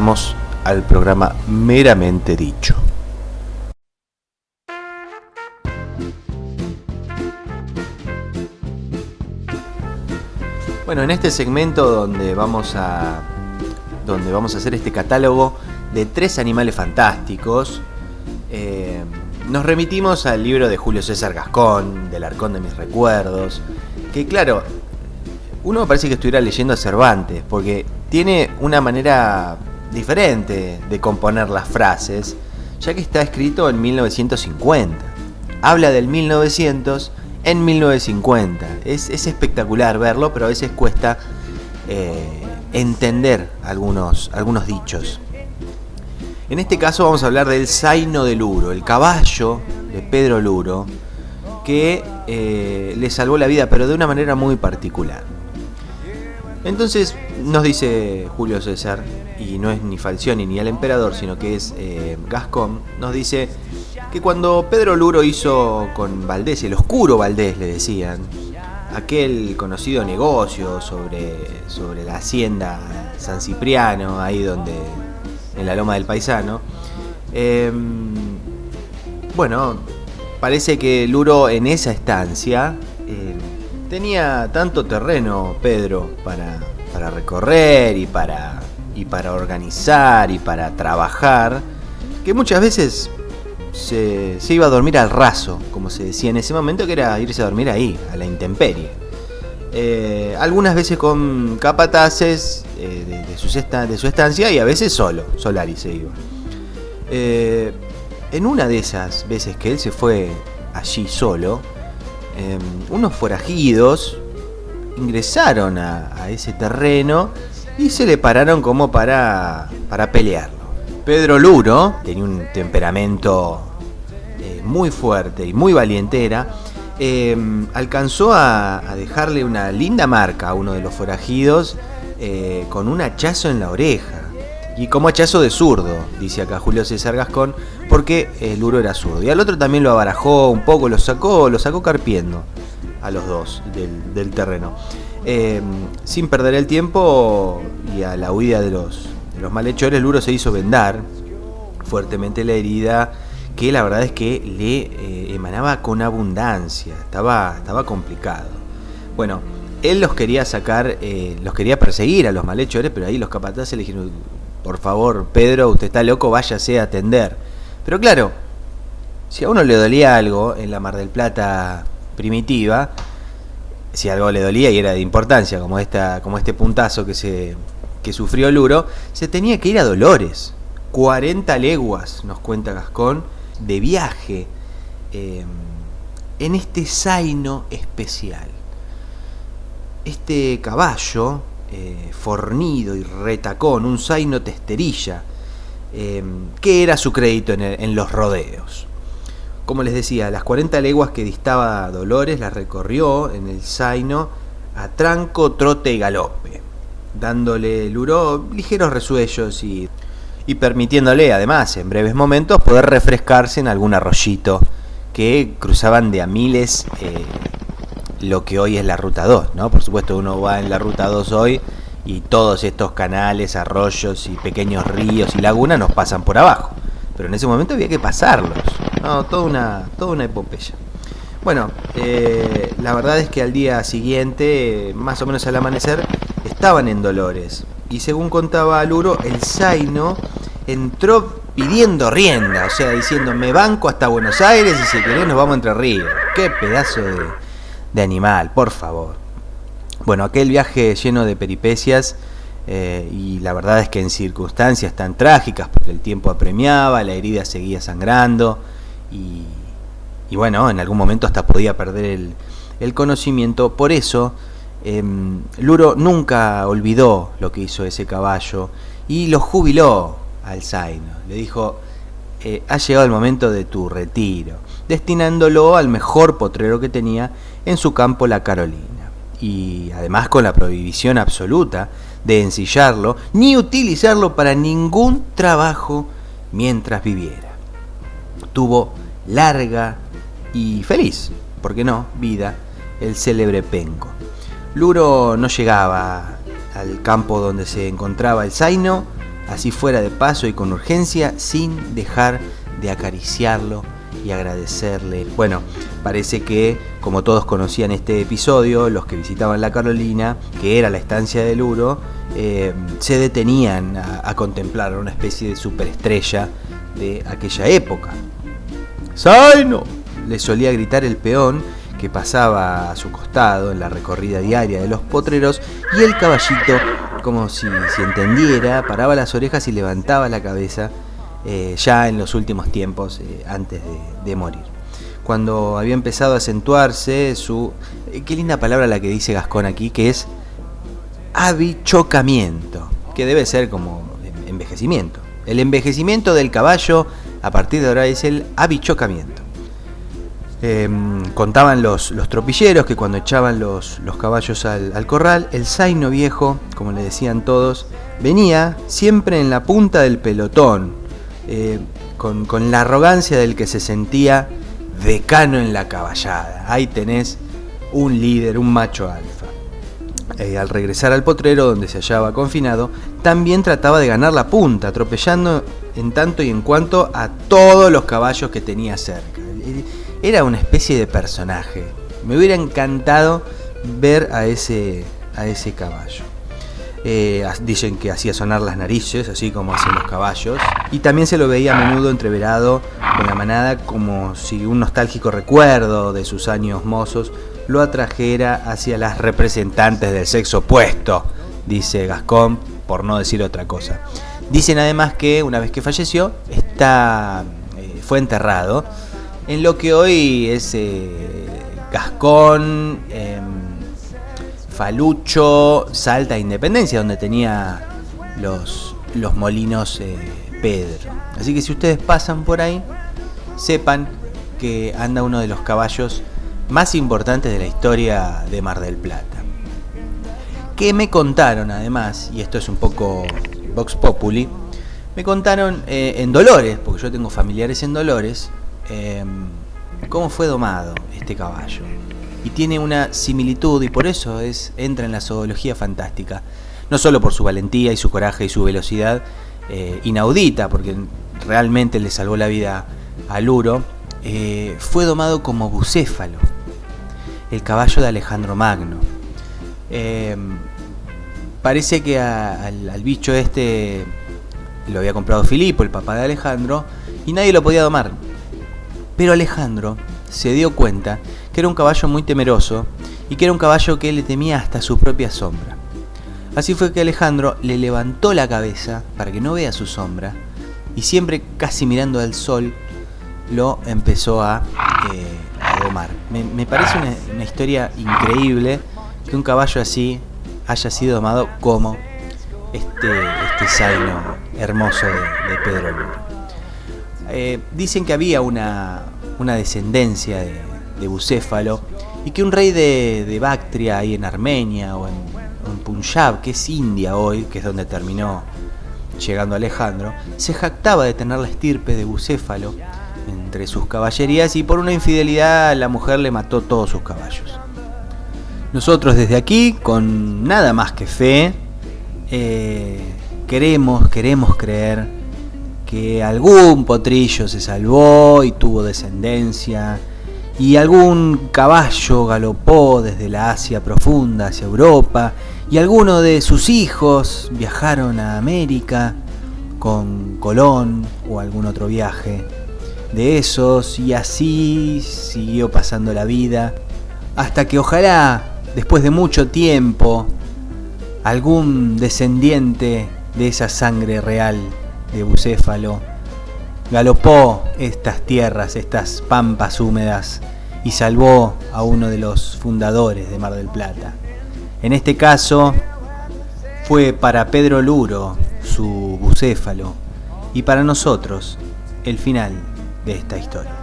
Vamos al programa Meramente Dicho. Bueno, en este segmento donde vamos a hacer este catálogo de 3 animales fantásticos, nos remitimos al libro de Julio César Gascón, del Arcón de mis recuerdos, que claro, uno parece que estuviera leyendo a Cervantes, porque tiene una manera diferente de componer las frases, ya que está escrito en 1950. Habla del 1900 en 1950. Es espectacular verlo, pero a veces cuesta entender algunos dichos. En este caso vamos a hablar del Zaino de Luro, el caballo de Pedro Luro, que le salvó la vida, pero de una manera muy particular. Entonces nos dice Julio César, y no es ni Falcioni ni el emperador, sino que es Gascón, nos dice que cuando Pedro Luro hizo con Valdés, el oscuro Valdés le decían, aquel conocido negocio sobre la hacienda San Cipriano, ahí donde, en la Loma del Paisano, bueno, parece que Luro en esa estancia tenía tanto terreno, Pedro, para recorrer y para organizar y para trabajar, que muchas veces se iba a dormir al raso, como se decía en ese momento, que era irse a dormir ahí, a la intemperie. Algunas veces con capataces de su estancia, y a veces solo, Solari se iba. En una de esas veces que él se fue allí solo, unos forajidos ingresaron a ese terreno y se le pararon como para pelearlo. Pedro Luro tenía un temperamento muy fuerte y muy valiente, alcanzó a dejarle una linda marca a uno de los forajidos con un hachazo en la oreja, y como hachazo de zurdo, dice acá Julio César Gascón, porque Luro era zurdo, y al otro también lo abarajó un poco, lo sacó carpiendo a los dos del terreno. Sin perder el tiempo y a la huida de los malhechores, Luro se hizo vendar fuertemente la herida, que la verdad es que le emanaba con abundancia, estaba complicado. Bueno, él los quería sacar, los quería perseguir a los malhechores, pero ahí los capataces le dijeron, por favor, Pedro, usted está loco, váyase a atender. Pero claro, si a uno le dolía algo en la Mar del Plata primitiva, si algo le dolía y era de importancia, como este puntazo que sufrió Luro, se tenía que ir a Dolores. 40 leguas, nos cuenta Gascón, de viaje en este zaino especial. Este caballo fornido y retacón, un zaino testerilla, que era su crédito en los rodeos. Como les decía, las 40 leguas que distaba Dolores las recorrió en el zaino a tranco, trote y galope, dándole Luro ligeros resuellos y permitiéndole además en breves momentos poder refrescarse en algún arroyito que cruzaban de a miles lo que hoy es la Ruta 2, ¿no? Por supuesto, uno va en la Ruta 2 hoy y todos estos canales, arroyos y pequeños ríos y lagunas nos pasan por abajo, pero en ese momento había que pasarlos, ¿no? Toda una epopeya. Bueno, la verdad es que al día siguiente, más o menos al amanecer, estaban en Dolores, y según contaba Luro, el zaino entró pidiendo rienda, o sea, diciendo, me banco hasta Buenos Aires y si querés nos vamos a Entre Ríos. Qué pedazo de animal, por favor. Bueno, aquel viaje lleno de peripecias, y la verdad es que en circunstancias tan trágicas, porque el tiempo apremiaba, la herida seguía sangrando, y bueno, en algún momento hasta podía perder el conocimiento. Por eso Luro nunca olvidó lo que hizo ese caballo y lo jubiló al zaino. Le dijo, ha llegado el momento de tu retiro, destinándolo al mejor potrero que tenía en su campo, La Carolina, y además con la prohibición absoluta de ensillarlo ni utilizarlo para ningún trabajo mientras viviera. Tuvo larga y feliz, ¿por qué no?, vida el célebre penco. Luro no llegaba al campo donde se encontraba el zaino así fuera de paso y con urgencia, sin dejar de acariciarlo y agradecerle. Bueno, parece que, como todos conocían este episodio, los que visitaban la Carolina, que era la estancia de Luro, se detenían a contemplar una especie de superestrella de aquella época. ¡Zaino!, le solía gritar el peón que pasaba a su costado en la recorrida diaria de los potreros, y el caballito, como si entendiera, paraba las orejas y levantaba la cabeza, ya en los últimos tiempos, antes de morir. Cuando había empezado a acentuarse su... qué linda palabra la que dice Gascón aquí, que es abichocamiento, que debe ser como envejecimiento. El envejecimiento del caballo a partir de ahora es el abichocamiento. Contaban los tropilleros que cuando echaban los caballos al corral, el zaino viejo, como le decían todos, venía siempre en la punta del pelotón, con la arrogancia del que se sentía decano en la caballada. Ahí tenés un líder, un macho alfa. Al regresar al potrero donde se hallaba confinado, también trataba de ganar la punta, atropellando en tanto y en cuanto a todos los caballos que tenía cerca. Era una especie de personaje. Me hubiera encantado ver a ese caballo. Dicen que hacía sonar las narices, así como hacen los caballos, y también se lo veía a menudo entreverado con la manada, como si un nostálgico recuerdo de sus años mozos lo atrajera hacia las representantes del sexo opuesto, dice Gascón, por no decir otra cosa. Dicen además que una vez que falleció, fue enterrado en lo que hoy es Gascón, Falucho, Salta e Independencia, donde tenía los molinos Pedro. Así que si ustedes pasan por ahí, sepan que anda uno de los caballos más importantes de la historia de Mar del Plata. Que me contaron además, y esto es un poco Vox Populi, me contaron en Dolores, porque yo tengo familiares en Dolores, cómo fue domado este caballo. Y tiene una similitud, y por eso entra en la zoología fantástica. No solo por su valentía y su coraje y su velocidad inaudita, porque realmente le salvó la vida a Luro. Fue domado como Bucéfalo, el caballo de Alejandro Magno. Parece que al bicho este lo había comprado Filipo, el papá de Alejandro, y nadie lo podía domar. Pero Alejandro se dio cuenta que era un caballo muy temeroso y que era un caballo que le temía hasta su propia sombra. Así fue que Alejandro le levantó la cabeza para que no vea su sombra, y siempre casi mirando al sol lo empezó a domar. Me parece una historia increíble que un caballo así haya sido domado como este zaino hermoso de Pedro Luro. Dicen que había una descendencia de Bucéfalo, y que un rey de Bactria, ahí en Armenia o en Punjab, que es India hoy, que es donde terminó llegando Alejandro, se jactaba de tener la estirpe de Bucéfalo entre sus caballerías, y por una infidelidad la mujer le mató todos sus caballos. Nosotros desde aquí, con nada más que fe, queremos creer que algún potrillo se salvó y tuvo descendencia, y algún caballo galopó desde la Asia profunda hacia Europa, y alguno de sus hijos viajaron a América con Colón o algún otro viaje de esos, y así siguió pasando la vida, hasta que ojalá, después de mucho tiempo, algún descendiente de esa sangre real de Bucéfalo galopó estas tierras, estas pampas húmedas, y salvó a uno de los fundadores de Mar del Plata. En este caso fue para Pedro Luro su Bucéfalo, y para nosotros el final de esta historia.